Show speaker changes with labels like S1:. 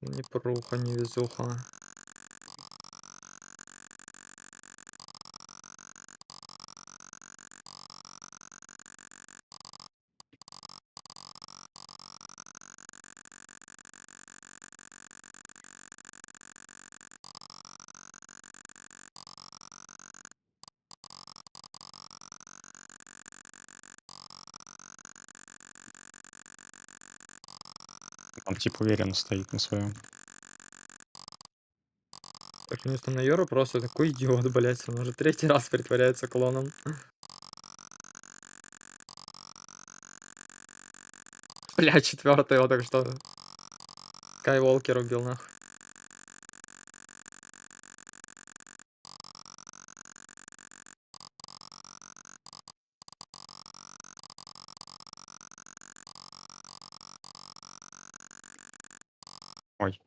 S1: Не пруха, не везуха.
S2: Он типа уверенно стоит на своем.
S1: Так, вместо Найора просто такой идиот, блядь. Он уже третий раз притворяется клоном. Блядь, четвертый его только что Скайуокер убил, нахуй.
S2: Ой.